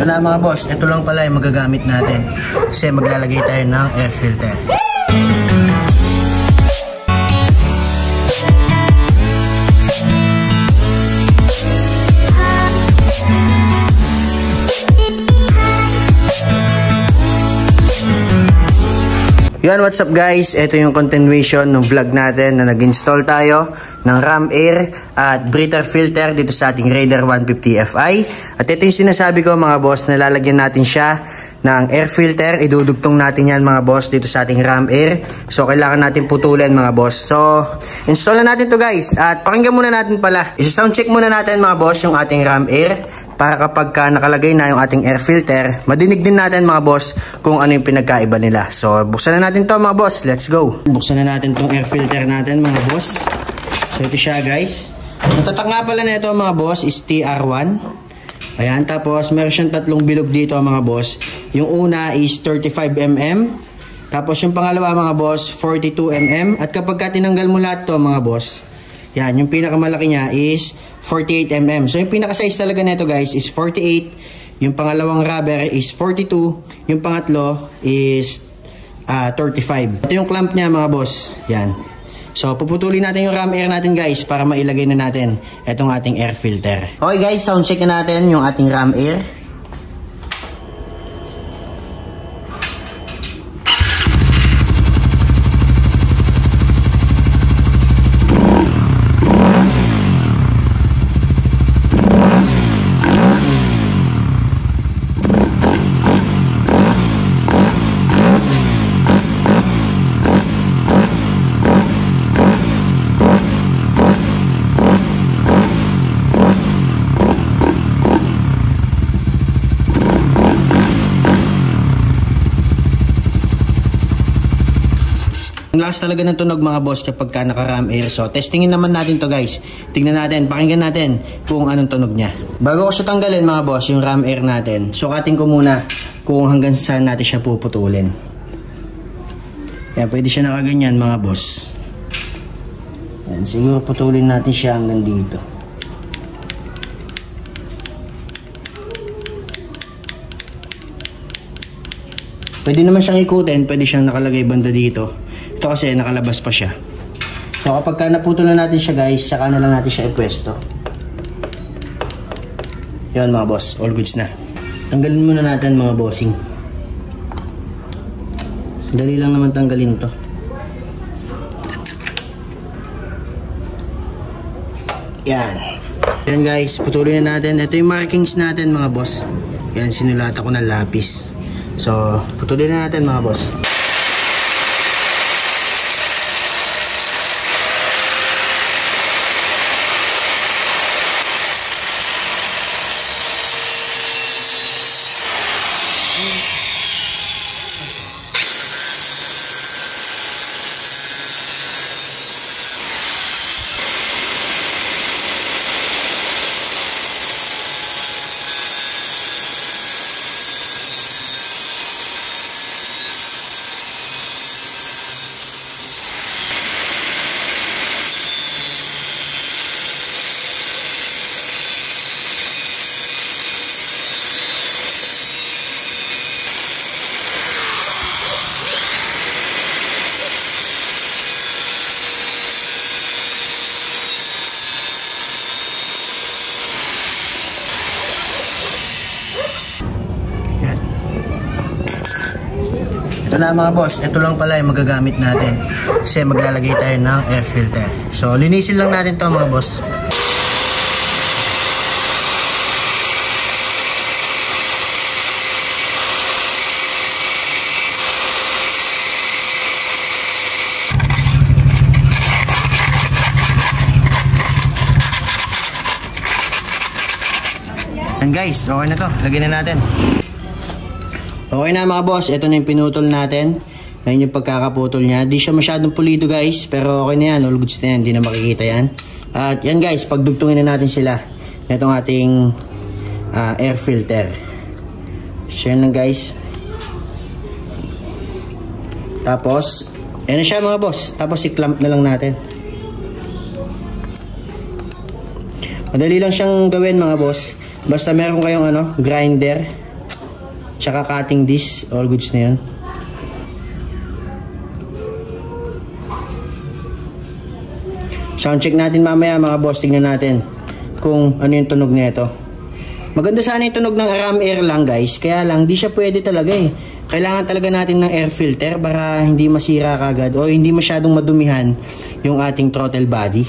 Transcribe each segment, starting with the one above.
Ito na mga boss, ito lang pala yung magagamit natin kasi maglalagay tayo ng air filter. Yun, what's up guys? Ito yung continuation ng vlog natin na nag-install tayo ng ram air at breather filter dito sa ating Raider 150 Fi. At ito yung sinasabi ko mga boss, na lalagyan natin siya ng air filter. Idudugtong natin yan mga boss dito sa ating ram air. So kailangan natin putulin mga boss. So install na natin to guys. At pakinggan muna natin pala. Isa-sound check muna natin mga boss yung ating ram air. Para kapag nakalagay na yung ating air filter, madinig din natin mga boss kung ano yung pinagkaiba nila. So buksan na natin to mga boss. Let's go. Buksan na natin tong air filter natin mga boss. So ito siya guys. Natatak nga pala na ito mga boss is TR1. Ayan, tapos meron siyang tatlong bilog dito mga boss. Yung una is 35mm. Tapos yung pangalawa mga boss 42mm. At kapag tinanggal mo lahat to mga boss, yan, yung pinakamalaki niya is 48mm. So yung pinaka-size talaga nito guys is 48. Yung pangalawang rubber is 42. Yung pangatlo is 35. Ito yung clamp niya mga boss. Yan. So puputulin natin yung ram air natin guys para mailagay na natin itong ating air filter. Okay guys, sound check na natin yung ating ram air. Ang lakas talaga ng tunog mga boss kapag naka-ram air. So testingin naman natin to guys. Tingnan natin, pakinggan natin kung anong tunog niya. Bago ko siya tanggalin mga boss, yung ram air natin, sukatin ko muna kung hanggang saan natin siya puputulin. Yan, pwede siya nakaganyan mga boss. Yan, siguro putulin natin siya hanggang dito. Pwede naman siyang ikutin, pwede siyang nakalagay banda dito. Ito kasi nakalabas pa siya. So kapag naputol na natin siya guys, tsaka na lang natin siya ipwesto. Yan mga boss, all goods na. Tanggalin muna natin mga bossing. Dali lang naman tanggalin to. Yan. Yan guys, putulin na natin. Ito yung markings natin mga boss. Yan, sinulata ko ng lapis. So putulin na natin mga boss. Ito na mga boss, ito lang pala yung magagamit natin kasi maglalagay tayo ng air filter. So linisin lang natin to mga boss. And guys, okay na to, lagyan na natin. Okay na mga boss, ito na yung pinutol natin. Ayun yung pagkakaputol niya. Di siya masyadong pulido guys, pero okay na yan, all goods na yan, di na makikita yan. At yan guys, pagdugtungin na natin sila. Itong ating air filter. So yan lang guys. Tapos, yan na siya mga boss. Tapos i-clamp na lang natin. Madali lang siyang gawin mga boss. Basta meron kayong grinder. tsaka cutting disc, all goods na yun. Sound check natin mamaya mga boss, tignan natin kung ano yung tunog nito. Maganda sana yung tunog ng ram air lang guys, kaya lang di siya pwede talaga eh. Kailangan talaga natin ng air filter para hindi masira kagad o hindi masyadong madumihan yung ating throttle body.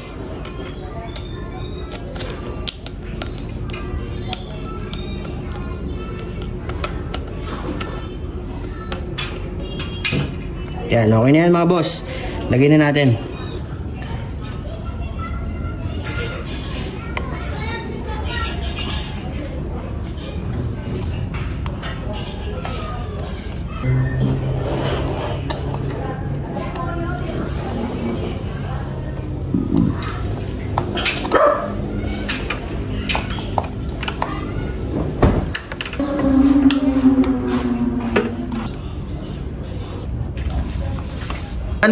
Yan, okay na yan mga boss. Lagay na natin.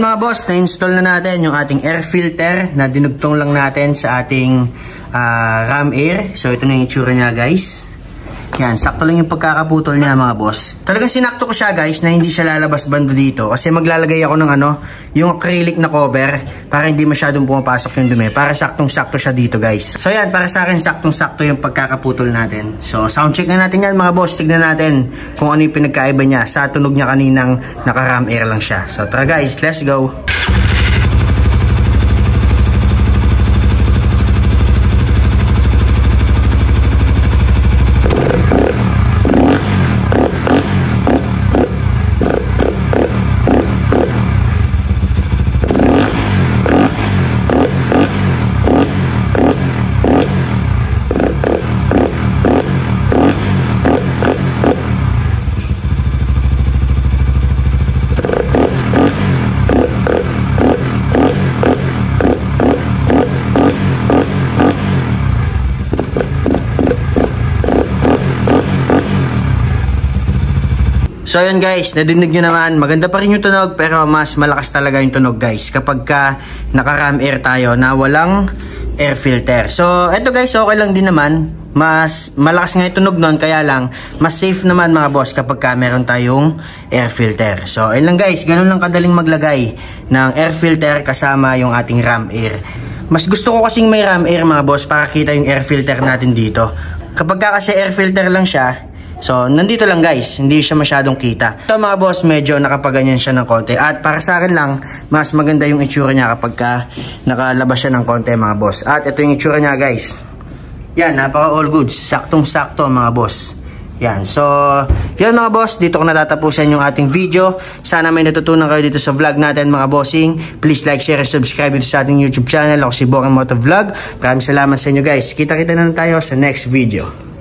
Mga boss, na-install na natin yung ating air filter na dinugtong lang natin sa ating ram air. So ito na yung itsura niya guys. Yan, sakto lang yung pagkakaputol niya mga boss. Talagang sinakto ko siya guys na hindi siya lalabas bando dito. Kasi maglalagay ako ng yung acrylic na cover para hindi masyadong pumapasok yung dumi. Para saktong-sakto siya dito guys. So yan, para sa akin saktong-sakto yung pagkakaputol natin. So sound check na natin yan mga boss. Tignan natin kung ano yung pinagkaiba niya sa tunog niya kaninang naka-ram air lang siya. So tara guys, let's go! So yun guys, nadinig nyo naman, maganda pa rin yung tunog pero mas malakas talaga yung tunog guys kapag ka naka-ram air tayo na walang air filter. So eto guys, okay lang din naman, mas malakas nga yung tunog nun, kaya lang mas safe naman mga boss kapag ka meron tayong air filter. So ayun lang guys, ganun lang kadaling maglagay ng air filter kasama yung ating ram air. Mas gusto ko kasing may ram air mga boss para kita yung air filter natin dito. Kapag ka kasi air filter lang siya, so, nandito lang guys, hindi siya masyadong kita. So mga boss, medyo nakapaganyan siya ng konti. At para sa akin lang, mas maganda yung itsura niya kapag ka nakalabas siya ng konti mga boss. At ito yung itsura niya guys. Yan, napaka all goods. Saktong-sakto mga boss. Yan, so, yan mga boss, dito ko natatapusan yung ating video. Sana may natutunan kayo dito sa vlog natin mga bossing. Please like, share, and subscribe dito sa ating YouTube channel. Ako si Bokang Motovlog. Maraming salamat sa inyo guys. Kita-kita na tayo sa next video.